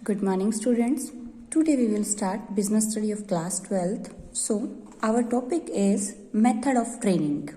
Good morning, students. Today we will start business study of class 12th. So, our topic is method of training.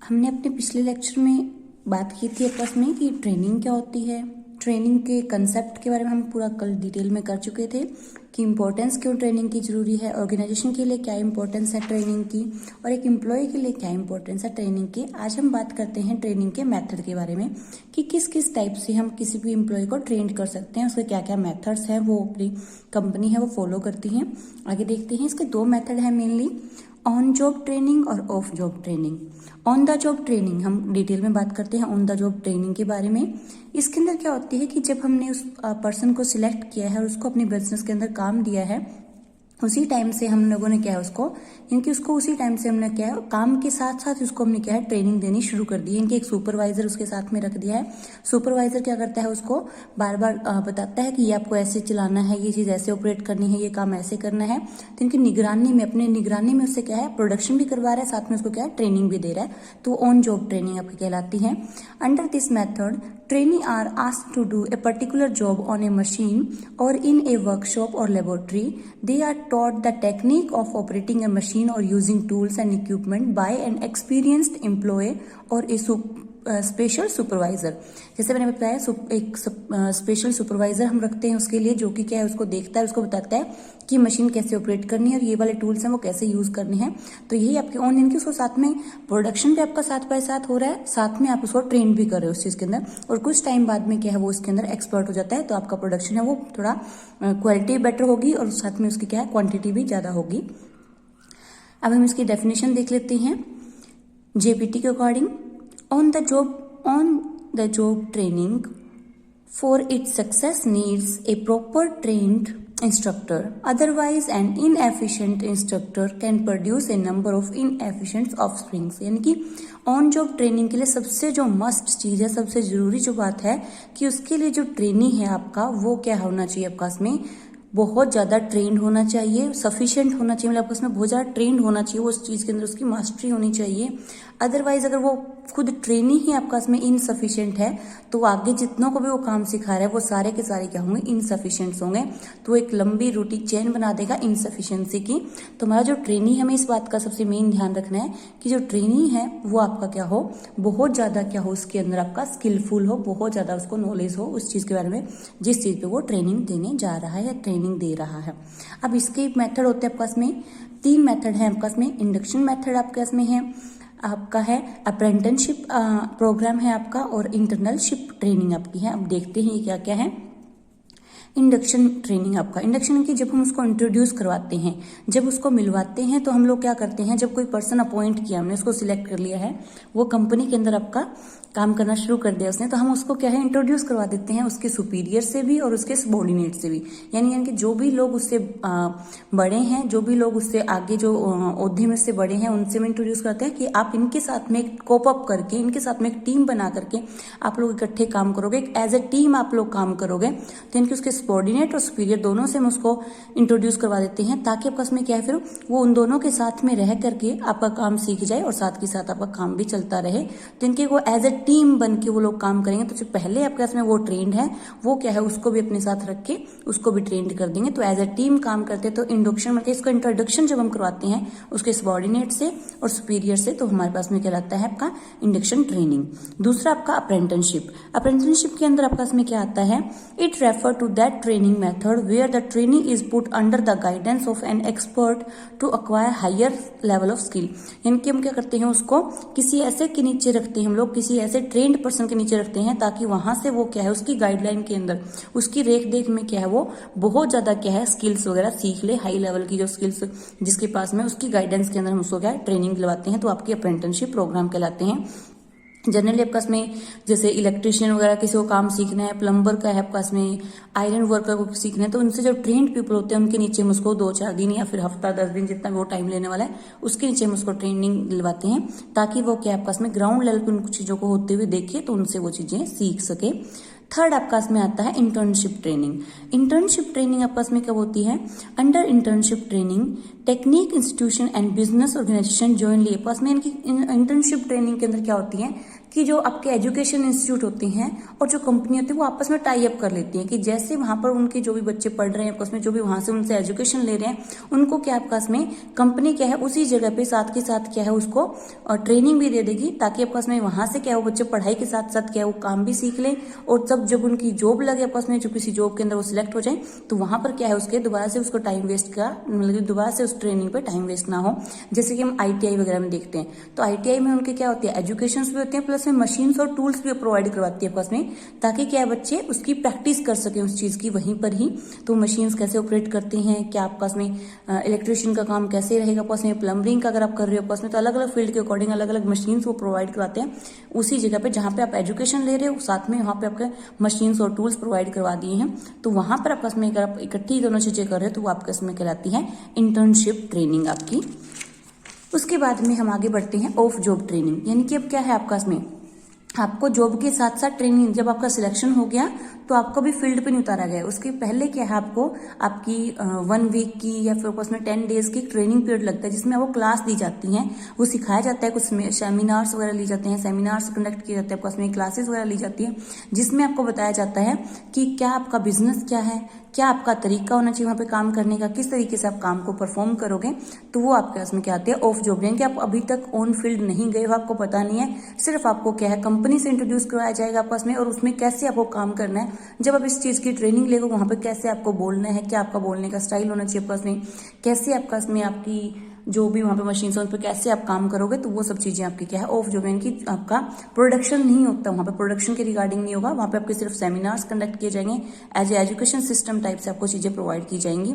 हमने अपने पिछले lecture में बात की थी आपस में कि ट्रेनिंग क्या होती है, ट्रेनिंग के कंसेप्ट के बारे में हम पूरा कल डिटेल में कर चुके थे कि इम्पोर्टेंस क्यों ट्रेनिंग की जरूरी है, ऑर्गेनाइजेशन के लिए क्या इम्पोर्टेंस है ट्रेनिंग की और एक एम्प्लॉय के लिए क्या इम्पोर्टेंस है ट्रेनिंग की। आज हम बात करते हैं ट्रेनिंग के मेथड के बारे में कि किस किस टाइप से हम किसी भी एम्प्लॉय को ट्रेन कर सकते हैं, उसके क्या क्या मेथड्स हैं वो अपनी कंपनी है वो फॉलो करती हैं। आगे देखते हैं, इसके दो मेथड है मेनली, ऑन जॉब ट्रेनिंग और of job training. On the job training हम डिटेल में बात करते हैं ऑन द जॉब ट्रेनिंग के बारे में। इसके अंदर क्या होती है कि जब हमने उस पर्सन को सिलेक्ट किया है और उसको अपनी बिजनेस के अंदर काम दिया है, उसी टाइम से हम लोगों ने क्या है उसको इनकी उसको उसी टाइम से हमने क्या है काम के साथ साथ उसको हमने क्या है ट्रेनिंग देनी शुरू कर दी है। इनके एक सुपरवाइजर उसके साथ में रख दिया है। सुपरवाइजर क्या करता है, उसको बार बार बताता है कि ये आपको ऐसे चलाना है, ये चीज ऐसे ऑपरेट करनी है, ये काम ऐसे करना है। तो इनकी निगरानी में अपने निगरानी में उससे क्या है प्रोडक्शन भी करवा रहा है, साथ में उसको क्या है ट्रेनिंग भी दे रहा है। तो ऑन जॉब ट्रेनिंग आपकी कहलाती है। Under this method trainee are asked to do a particular job on a machine or in a workshop or laboratory. They are taught the technique of operating a machine or using tools and equipment by an experienced employee or a special supervisor. जैसे मैंने बताया एक special supervisor हम रखते हैं उसके लिए, जो कि क्या है उसको देखता है, उसको बताता है कि मशीन कैसे ऑपरेट करनी है और ये वाले टूल्स हैं वो कैसे यूज करने हैं। तो यही आपके ऑन इनकी उसको साथ में प्रोडक्शन भी आपका साथ बाय साथ हो रहा है, साथ में आप उसको ट्रेन भी कर रहे हो उस चीज के अंदर, और कुछ टाइम बाद में क्या है वो उसके अंदर एक्सपर्ट हो जाता है। तो आपका प्रोडक्शन है वो थोड़ा क्वालिटी बेटर होगी और साथ में उसकी क्या है क्वांटिटी भी ज्यादा होगी। अब हम इसकी डेफिनेशन देख लेते हैं जेपीटी के according. On the job training for its success needs a proper trained instructor. Otherwise, an inefficient instructor can produce a number of inefficient offsprings. यानी कि ऑन जॉब ट्रेनिंग के लिए सबसे जो मस्ट चीज है, सबसे जरूरी जो बात है कि उसके लिए जो ट्रेनी है आपका वो क्या होना चाहिए, आपका उसमें बहुत ज्यादा ट्रेंड होना चाहिए, सफिशिएंट होना चाहिए, मतलब आपको उसमें बहुत ज्यादा ट्रेंड होना चाहिए, वो उस चीज के अंदर उसकी मास्टरी होनी चाहिए। अदरवाइज अगर वो खुद ट्रेनी ही आपका उसमें इनसफिशिएंट है तो आगे जितनों को भी वो काम सिखा रहा है वो सारे के सारे क्या होंगे, इनसफिशिएंट होंगे। तो एक लंबी रूटी चेन बना देगा इनसफिशिएंसी की। तो हमारा जो ट्रेनी, हमें इस बात का सबसे मेन ध्यान रखना है कि जो ट्रेनी है वो आपका क्या हो, बहुत ज्यादा क्या हो, उसके अंदर आपका स्किलफुल हो, बहुत ज्यादा उसको नॉलेज हो उस चीज के बारे में जिस चीज पे वो ट्रेनिंग देने जा रहा है या ट्रेनिंग दे रहा है। अब इसके मेथड होते हैं आपके पास में, तीन मेथड है आपके पास में। इंडक्शन मेथड आपके पास में है, आपका है अप्रेंटिसशिप प्रोग्राम है आपका, और इंटर्नशिप ट्रेनिंग आपकी है। अब देखते हैं ये क्या क्या है। इंडक्शन ट्रेनिंग आपका, इंडक्शन की जब हम उसको इंट्रोड्यूस करवाते हैं, जब उसको मिलवाते हैं तो हम लोग क्या करते हैं, जब कोई पर्सन अपॉइंट किया, हमने उसको सिलेक्ट कर लिया है, वो कंपनी के अंदर आपका काम करना शुरू कर दिया उसने, तो हम उसको क्या है इंट्रोड्यूस करवा देते हैं उसके सुपीरियर से भी और उसके सबॉर्डिनेट से भी। यानी कि जो भी लोग उससे बड़े हैं, जो भी लोग उससे आगे जो ओहदे में उससे बड़े हैं, उनसे भी इंट्रोड्यूस करते हैं कि आप इनके साथ में कोप अप करके, इनके साथ में एक टीम बना करके आप लोग इकट्ठे काम करोगे, एज ए टीम आप लोग काम करोगे। तो इनके उसके सबॉर्डिनेट और सुपीरियर दोनों से हम उसको इंट्रोड्यूस करवा देते हैं, ताकि आपका उसमें क्या है फिर वो उन दोनों के साथ में रह करके आपका काम सीख जाए और साथ के साथ आपका काम भी चलता रहे। तो इनके वो एज ए टीम बन के वो लोग काम करेंगे। तो जो पहले आपके पास में वो ट्रेंड है वो क्या है उसको भी अपने साथ रख के उसको भी ट्रेंड कर देंगे। तो एज ए टीम काम करते हैं। तो इंडक्शन मतलब इसको इंट्रोडक्शन जब हम करवाते हैं उसके सबॉर्डिनेट से और सुपीरियर से, तो हमारे पास में क्या लगता है आपका इंडक्शन ट्रेनिंग। दूसरा आपका अप्रेंटिसशिप। अप्रेंटिसशिप के अंदर आपका इसमें क्या आता है, it refer to that training method where the trainee is put under the guidance of an expert to acquire higher level of skill. यानी कि हम क्या करते हैं, उसको किसी ऐसे के नीचे रखते हैं, हम लोग किसी ऐसे ट्रेंड पर्सन के नीचे रखते हैं, ताकि वहां से वो क्या है उसकी गाइडलाइन के अंदर, उसकी रेख देख में क्या है वो बहुत ज्यादा क्या है स्किल्स वगैरह सीख ले, हाई लेवल की जो स्किल्स जिसके पास में, उसकी गाइडेंस के अंदर हम उसको क्या है ट्रेनिंग दिलवाते हैं। तो आपके अप्रेंटिसशिप प्रोग्राम कहलाते हैं। जनरली आपका इसमें जैसे इलेक्ट्रिशियन वगैरह किसी को काम सीखना है, प्लम्बर का है आपका इसमें, आयरन वर्कर को सीखना है, तो उनसे जो ट्रेंड पीपल होते हैं उनके नीचे हम उसको 2-4 दिन या फिर हफ्ता 10 दिन जितना भी वो टाइम लेने वाला है उसके नीचे हम उसको ट्रेनिंग दिलवाते हैं, ताकि वो क्या आपका इसमें ग्राउंड लेवल पर उन चीजों को होते हुए देखे तो उनसे वो चीजें सीख सके। थर्ड आपका इसमें आता है इंटर्नशिप ट्रेनिंग। इंटर्नशिप ट्रेनिंग आपका इसमें कब होती है, under internship training technique institution and business organisation jointly. आपस में इनकी इंटर्नशिप ट्रेनिंग के अंदर क्या होती है कि जो आपके एजुकेशन इंस्टीट्यूट होते हैं और जो कंपनी होती है वो आपस में टाई अप कर लेती है कि जैसे वहां पर उनके जो भी बच्चे पढ़ रहे हैं आपस में, जो भी वहां से उनसे एजुकेशन ले रहे हैं, उनको क्या आपस में कंपनी क्या है उसी जगह पे साथ के साथ क्या है उसको ट्रेनिंग भी दे देगी, ताकि आपस में वहां से क्या है वो बच्चे पढ़ाई के साथ साथ क्या है वो काम भी सीख लें, और तब जब उनकी जॉब लगे आपस में, जो किसी जॉब के अंदर वो सिलेक्ट हो जाए, तो वहां पर क्या है उसके दोबारा से उसको टाइम वेस्ट का मतलब दोबारा से उस ट्रेनिंग पे टाइम वेस्ट ना हो। जैसे कि हम ITI वगैरह में देखते हैं, तो ITI में उनके क्या होती है एजुकेशन भी होते हैं, प्लस में मशीन्स और टूल्स भी प्रोवाइड करवाती है आपस में, ताकि क्या है बच्चे उसकी प्रैक्टिस कर सके उस चीज की वहीं पर ही। तो मशीन्स कैसे ऑपरेट करती हैं, क्या आपस में इलेक्ट्रिशियन का काम कैसे रहेगा आपस में, प्लम्बरिंग का अगर आप कर रहे हो आपस में, तो अलग अलग फील्ड के अकॉर्डिंग अलग अलग मशीन्स वो प्रोवाइड करवाते हैं उसी जगह पे जहां पे आप एजुकेशन ले रहे हो, साथ में वहां पे आपके मशीन्स और टूल्स प्रोवाइड करवा दिए हैं। तो वहां पर आपस में अगर आप इकट्ठी दोनों चीजें कर रहे हो तो वो आपके इसमें कहलाती है इंटर्नशिप ट्रेनिंग आपकी। उसके बाद में हम आगे बढ़ते हैं ऑफ जॉब ट्रेनिंग, यानी कि अब क्या है आपका इसमें आपको जॉब के साथ साथ ट्रेनिंग, जब आपका सिलेक्शन हो गया तो आपको भी फील्ड पे नहीं उतारा गया, उसके पहले क्या है आपको आपकी 1 वीक की या फिर उसमें 10 डेज की ट्रेनिंग पीरियड लगता है, जिसमें वो क्लास दी जाती हैं, वो सिखाया जाता है, कुछ सेमिनार्स वगैरह ली जाते हैं, सेमिनार्स कंडक्ट किए जाते हैं, उसमें क्लासेस वगैरह ली जाती है, जिसमें आपको बताया जाता है कि क्या आपका बिजनेस क्या है, क्या आपका तरीका होना चाहिए वहां पे काम करने का, किस तरीके से आप काम को परफॉर्म करोगे। तो वो आपके उसमें क्या आते हैं ऑफ जॉब, यानी कि आप अभी तक ऑन फील्ड नहीं गए हो, आपको पता नहीं है, सिर्फ आपको क्या है कंपनी से इंट्रोड्यूस करवाया जाएगा आपस में, और उसमें कैसे आपको काम करना है, जब आप इस चीज की ट्रेनिंग लेगो वहां पे कैसे आपको बोलना है, क्या आपका बोलने का स्टाइल होना चाहिए आपस में, कैसे आपका इसमें आपकी जो भी वहां पे मशीन है उन पर कैसे आप काम करोगे, तो वो सब चीजें आपकी क्या है ऑफ जॉब, यानी कि आपका प्रोडक्शन नहीं होता वहां पे, प्रोडक्शन के रिगार्डिंग नहीं होगा वहां पे, आपके सिर्फ सेमिनार्स कंडक्ट किए जाएंगे, as a education system type से आपको चीजें प्रोवाइड की जाएंगी।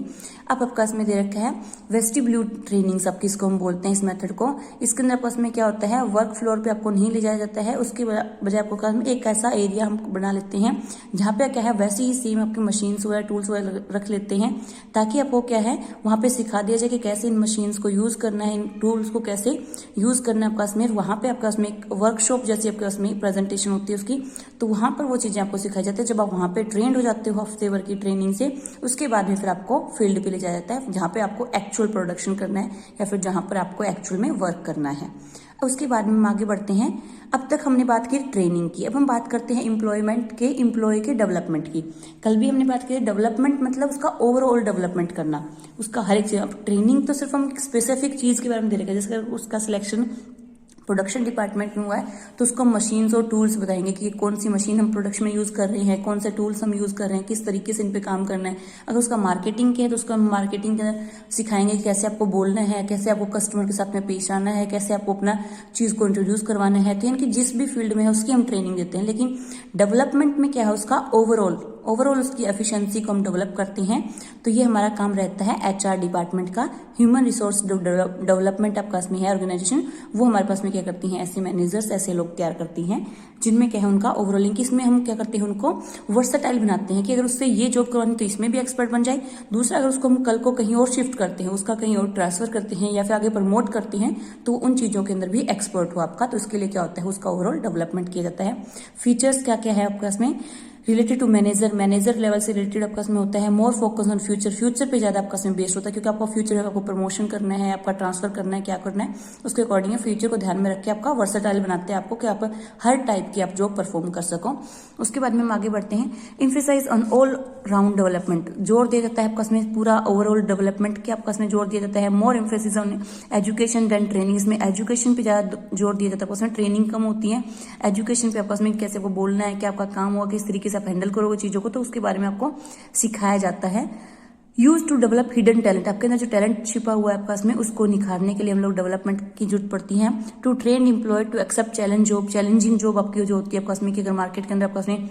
अब आपका इसमें दे रखा है वेस्टिब्यूल ट्रेनिंग्स, आपकी इसको हम बोलते हैं इस मेथड को। इसके अंदर आपस में क्या होता है वर्क फ्लोर पे आपको नहीं ले जाया जाता है, उसके बजाय आपको एक ऐसा एरिया हम बना लेते हैं जहां पे क्या है वैसे ही सेम आपकी मशीन्स वगैरह टूल्स वगैरह रख लेते हैं, ताकि आपको क्या है वहां पे सिखा दिया जाए कि कैसे इन मशीन्स को यूज करना है, इन टूल्स को कैसे यूज करना है आपका इसमें। वहां पे आपका इसमें एक वर्कशॉप जैसी आपके इसमें प्रेजेंटेशन होती है उसकी, तो वहां पर वो चीजें आपको सिखाई जाती है। जब आप वहां पे ट्रेंड हो जाते हो हफ्ते भर की ट्रेनिंग से, उसके बाद में फिर आपको फील्ड पे ले जाया जाता है जहां पे आपको एक्चुअल प्रोडक्शन करना है या फिर जहां पर आपको एक्चुअल में वर्क करना है। उसके बाद में हम आगे बढ़ते हैं। अब तक हमने बात की ट्रेनिंग की, अब हम बात करते हैं एम्प्लॉय के डेवलपमेंट की। कल भी हमने बात की डेवलपमेंट मतलब उसका ओवरऑल डेवलपमेंट करना, उसका हर एक चीज। ट्रेनिंग तो सिर्फ हम स्पेसिफिक चीज के बारे में दे रहे हैं, जैसे उसका सिलेक्शन प्रोडक्शन डिपार्टमेंट में हुआ है तो उसको मशीन्स और टूल्स बताएंगे कि कौन सी मशीन हम प्रोडक्शन में यूज कर रहे हैं, कौन से टूल्स हम यूज कर रहे हैं, किस तरीके से इन पे काम करना है। अगर उसका मार्केटिंग के है तो उसको हम मार्केटिंग के सिखाएंगे कि कैसे आपको बोलना है, कैसे आपको कस्टमर के साथ में पेश आना है, कैसे आपको अपना चीज को इंट्रोड्यूस करवाना है। तो यानी कि जिस भी फील्ड में है उसकी हम ट्रेनिंग देते हैं, लेकिन डेवलपमेंट में क्या है उसका ओवरऑल उसकी एफिशिएंसी को हम डेवलप करते हैं। तो ये हमारा काम रहता है HR डिपार्टमेंट का। ह्यूमन रिसोर्स डेवलपमेंट आपका इसमें है ऑर्गेनाइजेशन, वो हमारे पास में क्या करती हैं ऐसे मैनेजर्स, ऐसे लोग तैयार करती हैं जिनमें क्या है उनका ओवरऑल लिंक। इसमें हम क्या करते हैं उनको वर्सेटाइल बनाते हैं कि अगर उससे ये जॉब करवानी तो इसमें भी एक्सपर्ट बन जाए। दूसरा, अगर उसको हम कल को कहीं और शिफ्ट करते हैं, उसका कहीं और ट्रांसफर करते हैं या फिर आगे प्रमोट करते हैं, तो उन चीजों के अंदर भी एक्सपर्ट हो आपका। तो इसके लिए क्या होता है उसका ओवरऑल डेवलपमेंट किया जाता है। फीचर्स क्या क्या है आपका इसमें रिलेटेड टू मैनेजर लेवल से रिलेटेड आपका इसमें होता है। मोर फोकस ऑन फ्यूचर पे ज्यादा आपका इसमें बेस्ड होता है, क्योंकि आपको फ्यूचर में आपको प्रमोशन करना है, आपका ट्रांसफर करना है, क्या करना है उसके अकॉर्डिंग फ्यूचर को ध्यान में रख के आपका वर्सेटाइल बनाते हैं आपको कि आप हर टाइप की आप जॉब परफॉर्म कर सको। उसके बाद में हम आगे बढ़ते हैं। Emphasize on all round development, जोर दिया जाता है आपका इसमें पूरा ओवरऑल डेवलपमेंट के आपका इसमें जोर दिया जाता है। More emphasis on education then training, इसमें एजुकेशन पे ज्यादा जोर दिया जाता है, उसमें ट्रेनिंग कम होती है। एजुकेशन पे आपका इसमें कैसे आपको बोलना है, क्या आपका काम होगा, किस तरीके से आप हैंडल करोगे चीजों को, तो उसके बारे में आपको सिखाया जाता है। Use to develop hidden talent, आपके अंदर जो टैलेंट छिपा हुआ है आपका इसमें उसको निखारने के लिए हम लोग डेवलपमेंट की जरूरत पड़ती है। To train employ to accept challenging job आपकी जो होती है आपका इसमें कि अगर मार्केट के अंदर आपका इसमें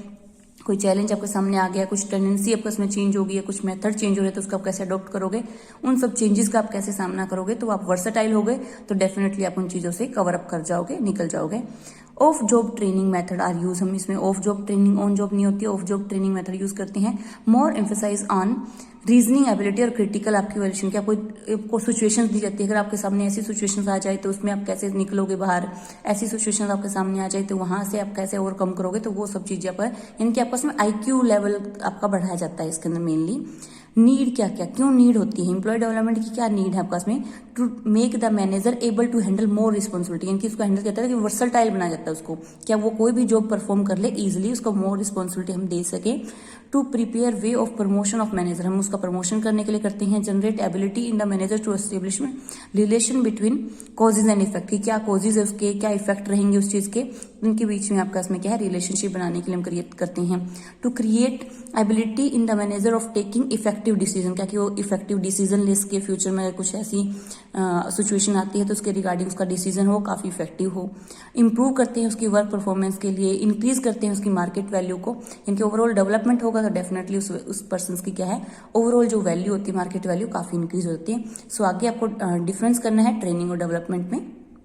कोई चैलेंज आपके सामने आ गया, कुछ टेंडेंसी आपका इसमें चेंज हो गई है, कुछ मेथड चेंज हो रहे तो उसको आप कैसे अडॉप्ट करोगे, उन सब चेंजेस का आप कैसे सामना करोगे, तो आप वर्सेटाइल हो गए तो डेफिनेटली आप उन चीजों से कवर अप कर जाओगे, निकल जाओगे। Off job training method are use, हम इसमें off job training on job नहीं होती है, off job training method use करते हैं। More emphasize on reasoning ability और क्रिटिकल आपकी वैल्यूएशन, क्या आपको सिचुएशन दी जाती है, अगर आपके सामने ऐसी सिचुएशंस आ जाए तो उसमें आप कैसे निकलोगे बाहर, ऐसी सिचुएशंस आपके सामने आ जाए तो वहां से आप कैसे ओवरकम करोगे, तो वो सब चीजें आप यानी कि आपका इसमें IQ लेवल आपका बढ़ाया जाता है इसके अंदर मेनली। नीड क्या क्या, क्यों नीड होती है, एम्प्लॉय डेवलपमेंट की क्या नीड है आपका इसमें, to make the manager able to handle more responsibility, यानी कि उसको हैंडल करता है कि वर्सटाइल बनाया जाता है उसको, क्या वो कोई भी जॉब परफॉर्म कर ले इजिली, उसको मोर रिस्पॉन्सिबिलिटी हम दे सके। To prepare way of promotion of manager, हम उसका प्रमोशन करने के लिए करते हैं। Generate ability in the manager to establish relation between causes and effect, क्या कॉजेज है उसके, क्या इफेक्ट रहेंगे उस चीज के, उनके बीच में आपका इसमें क्या है, रिलेशनशिप बनाने के लिए हम क्रिएट करते हैं। To create ability in the manager of taking effective decision, क्या कि वो इफेक्टिव डिसीजन ले सके, फ्यूचर में अगर कुछ ऐसी सिचुएशन आती है तो उसके रिगार्डिंग उसका डिसीजन हो काफी इफेक्टिव हो। इंप्रूव करते हैं उसकी वर्क परफॉर्मेंस के लिए, इंक्रीज करते हैं उसकी मार्केट वैल्यू को, इनके ओवरऑल डेवलपमेंट होगा तो डेफिनेटली उस पर्सन की क्या है, ओवरऑल जो वैल्यू होती है, मार्केट वैल्यू काफी इंक्रीज होती है। सो आगे आपको डिफरेंस करना है ट्रेनिंग और डेवलपमेंट में।